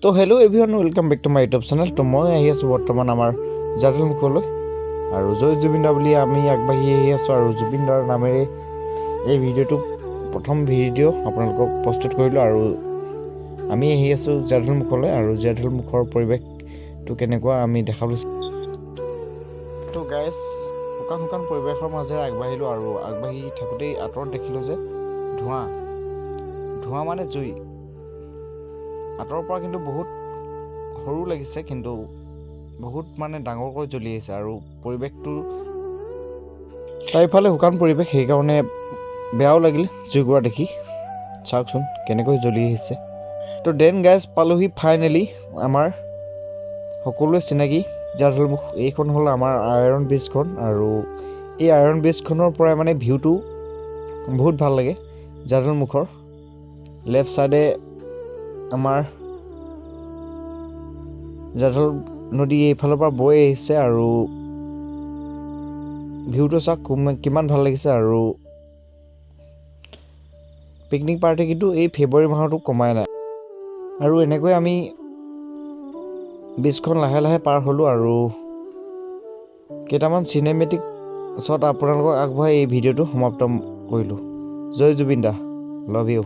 তো hello' everyone, welcome back to my YouTube channel. তো মই আহি আছোঁ বৰ্তমান আমাৰ জাতিল মুখলৈ, আৰু জয় জুবিন দা বুলি আমি আগবাঢ়ি আহি আছোঁ। আৰু জুবিন দাৰ নামেৰে এই ভিডিঅ'টো প্ৰথম ভিডিঅ' আপোনালোকক প্ৰস্তুত কৰিলোঁ। আৰু আমি আহি আছোঁ জাতিল মুখলৈ, আৰু জাতিল মুখৰ পৰিৱেশটো কেনেকুৱা আমি দেখাবলৈ। তো গাইজ, শুকান পৰিৱেশৰ মাজেৰে আগবাঢ়িলোঁ, আৰু আগবাঢ়ি থাকোঁতেই আঁতৰত দেখিলোঁ যে ধোঁৱা মানে জুই। আঁতৰৰ পৰা কিন্তু বহুত সৰু লাগিছে, কিন্তু বহুত মানে ডাঙৰকৈ জ্বলি আহিছে। আৰু পৰিৱেশটো চাৰিওফালে শুকান পৰিৱেশ, সেইকাৰণে বেয়াও লাগিল জুইকুৰা দেখি। চাওকচোন কেনেকৈ জ্বলি আহিছে। তো দেন গাইজ, পালোহি ফাইনেলি আমাৰ সকলোৱে চিনাকি জাতিল মুখ। এইখন হ'ল আমাৰ আইৰণ ব্ৰিজখন, আৰু এই আইৰণ ব্ৰিজখনৰ পৰাই মানে ভিউটো বহুত ভাল লাগে জাতিল মুখৰ। লেফ্ট ছাইডে আমাৰ জাতিল নদী এইফালৰ পৰা বৈ আহিছে, আৰু ভিউটো চাওক কিমান ভাল লাগিছে। আৰু পিকনিক পাৰ্টি কিন্তু এই ফেব্ৰুৱাৰী মাহতো কমাই নাই। আৰু এনেকৈ আমি ব্ৰিজখন লাহে লাহে পাৰ হ'লোঁ, আৰু কেইটামান চিনেমেটিক শ্বট আপোনালোকক আগবঢ়াই এই ভিডিঅ'টো সমাপ্ত কৰিলোঁ। জয় জুবিন দা, লাভ ইউ।